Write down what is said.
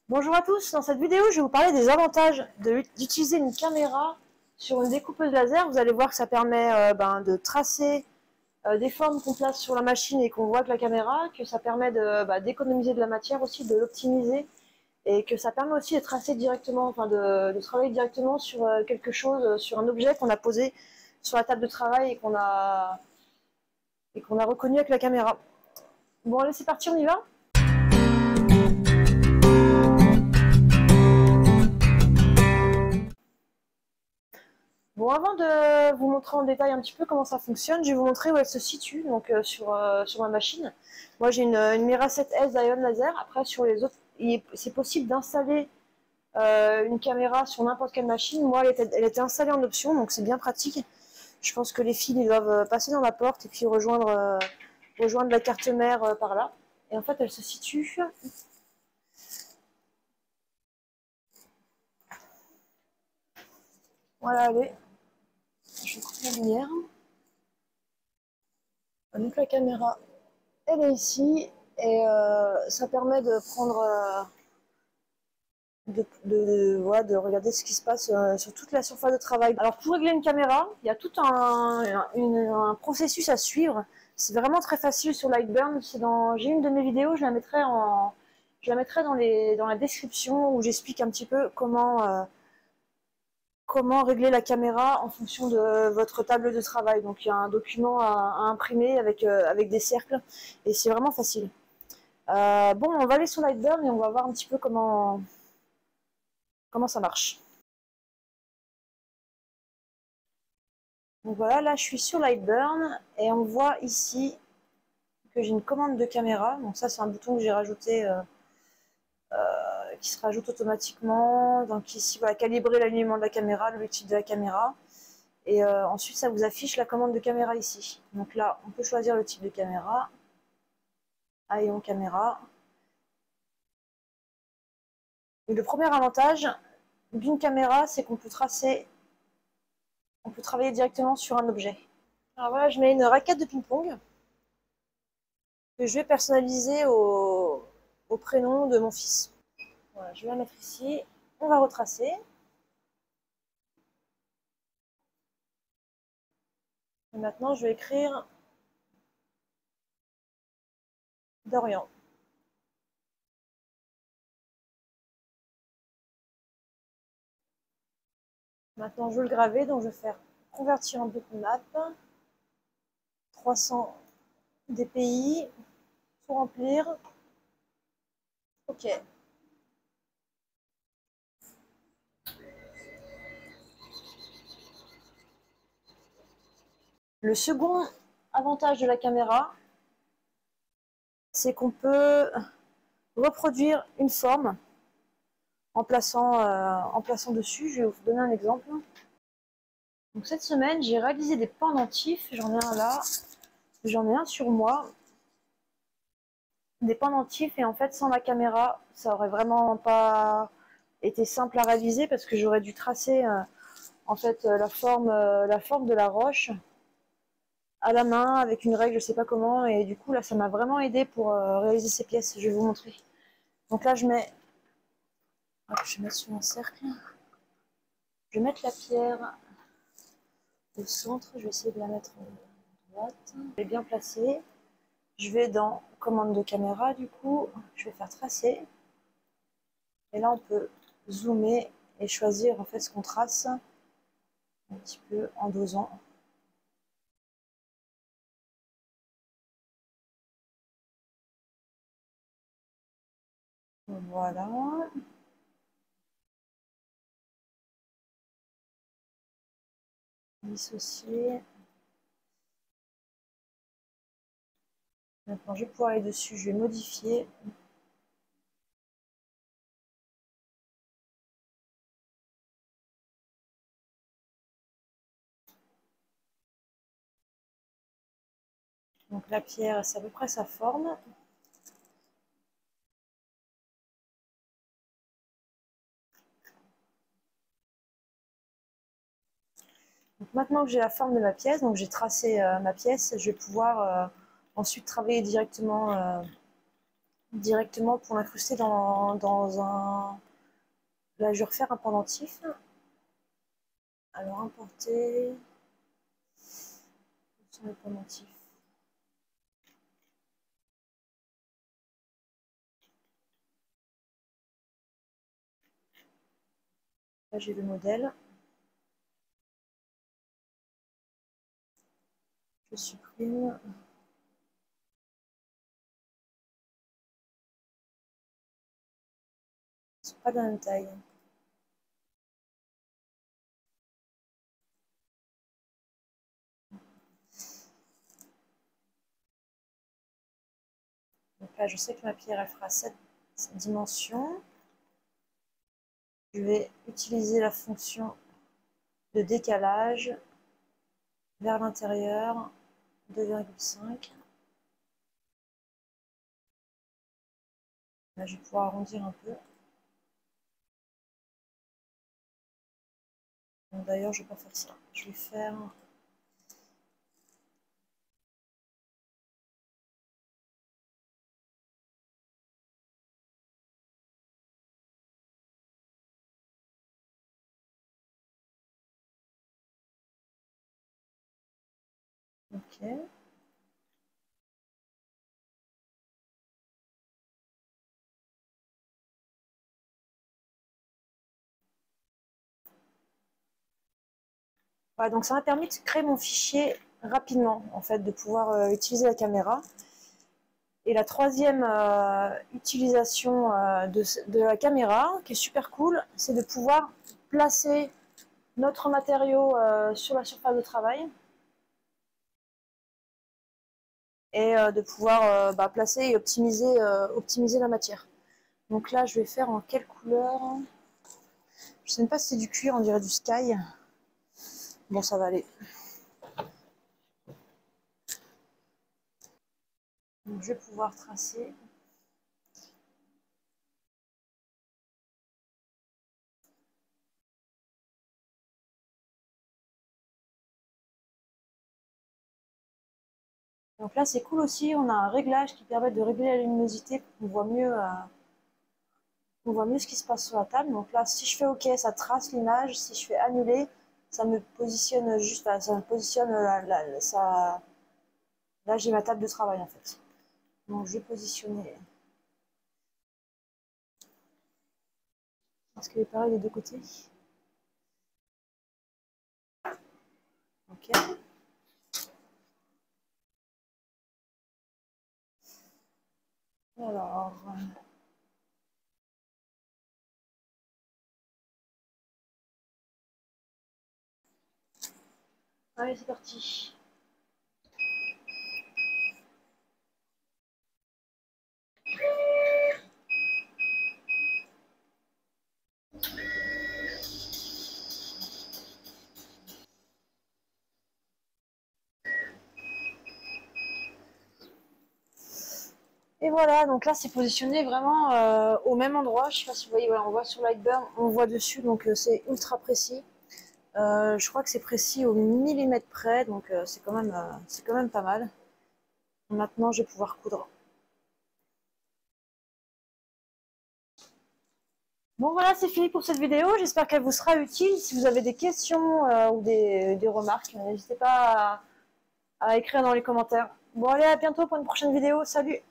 Bonjour à tous, dans cette vidéo je vais vous parler des avantages d'utiliser une caméra sur une découpeuse laser. Vous allez voir que ça permet de tracer des formes qu'on place sur la machine et qu'on voit avec la caméra, que ça permet d'économiser de la matière aussi, de l'optimiser, et que ça permet aussi de tracer directement, de travailler directement sur quelque chose, sur un objet qu'on a posé sur la table de travail et qu'on a reconnu avec la caméra. Bon allez, c'est parti, on y va. Bon, avant de vous montrer en détail un petit peu comment ça fonctionne, je vais vous montrer où elle se situe donc, sur ma machine. Moi j'ai une Mira 7S Ion Laser. Après sur les autres, c'est possible d'installer une caméra sur n'importe quelle machine. Moi elle était installée en option, donc c'est bien pratique. Je pense que les fils ils doivent passer dans la porte et puis rejoindre la carte mère par là. Et en fait elle se situe... Voilà, allez. Je vais couper la lumière. Donc la caméra, elle est ici et ça permet de prendre, de regarder ce qui se passe sur toute la surface de travail. Alors pour régler une caméra, il y a tout un processus à suivre. C'est vraiment très facile sur Lightburn. J'ai une de mes vidéos, je la mettrai dans la description où j'explique un petit peu comment régler la caméra en fonction de votre table de travail. Donc il y a un document à imprimer avec des cercles et c'est vraiment facile. Bon, on va aller sur Lightburn et on va voir un petit peu comment ça marche. Donc voilà, là je suis sur Lightburn et on voit ici que j'ai une commande de caméra. Donc ça c'est un bouton que j'ai rajouté qui se rajoute automatiquement. Donc ici, voilà, calibrer l'alignement de la caméra, l'objectif de la caméra. Et ensuite, ça vous affiche la commande de caméra ici. Donc là, on peut choisir le type de caméra. Aïon caméra. Et le premier avantage d'une caméra, c'est qu'on peut travailler directement sur un objet. Alors voilà, je mets une raquette de ping-pong que je vais personnaliser au prénom de mon fils. Voilà, je vais la mettre ici. On va retracer. Et maintenant, je vais écrire Dorian. Maintenant, je veux le graver, donc je vais faire convertir en bitmap, 300 dpi, tout remplir. OK. Le second avantage de la caméra, c'est qu'on peut reproduire une forme en plaçant dessus. Je vais vous donner un exemple. Donc cette semaine, j'ai réalisé des pendentifs. J'en ai un là, j'en ai un sur moi. Des pendentifs et en fait sans la caméra, ça aurait vraiment pas été simple à réaliser parce que j'aurais dû tracer en fait la forme de la roche à la main avec une règle, je sais pas comment, et du coup là ça m'a vraiment aidé pour réaliser ces pièces. Je vais vous montrer. Donc là je vais mettre sur un cercle. Je vais mettre la pierre au centre, je vais essayer de la mettre à droite. Elle est bien placée. Je vais dans commande de caméra, du coup, je vais faire tracer. Et là, on peut zoomer et choisir en fait ce qu'on trace un petit peu en dosant. Voilà. Dissocier. Maintenant, je vais pouvoir aller dessus, je vais modifier. Donc la pierre, c'est à peu près sa forme. Donc maintenant que j'ai la forme de ma pièce, donc j'ai tracé ma pièce, je vais pouvoir ensuite travailler directement directement pour l'incruster dans un... Là, je vais refaire un pendentif. Alors, importer... Où sont les pendentifs? Là, j'ai le modèle. Je supprime. Ils sont pas de la même taille. Donc là, je sais que ma pierre, elle fera cette dimension. Je vais utiliser la fonction de décalage vers l'intérieur, 2,5. Là, je vais pouvoir arrondir un peu. D'ailleurs, je ne vais pas faire ça. Je vais faire... Ok. Voilà, donc ça m'a permis de créer mon fichier rapidement, en fait, de pouvoir utiliser la caméra. Et la troisième utilisation de la caméra, qui est super cool, c'est de pouvoir placer notre matériau sur la surface de travail. Et de pouvoir placer et optimiser la matière. Donc là, je vais faire en quelle couleur? Je sais même pas si c'est du cuir, on dirait du sky. Bon, ça va aller. Donc, je vais pouvoir tracer. Donc là, c'est cool aussi, on a un réglage qui permet de régler la luminosité pour qu'on voit mieux ce qui se passe sur la table. Donc là, si je fais OK, ça trace l'image. Si je fais annuler, ça me positionne juste là. Ça me positionne ça... Là, j'ai ma table de travail en fait. Donc je vais positionner. Est-ce qu'elle est pareille des deux côtés? OK. Alors... Allez, c'est parti. Et voilà, donc là c'est positionné vraiment au même endroit. Je sais pas si vous voyez, voilà, on voit sur Lightburn, on voit dessus, donc c'est ultra précis. Je crois que c'est précis au millimètre près, donc c'est quand même pas mal. Maintenant, je vais pouvoir coudre. Bon voilà, c'est fini pour cette vidéo. J'espère qu'elle vous sera utile. Si vous avez des questions ou des remarques, n'hésitez pas à écrire dans les commentaires. Bon allez, à bientôt pour une prochaine vidéo. Salut!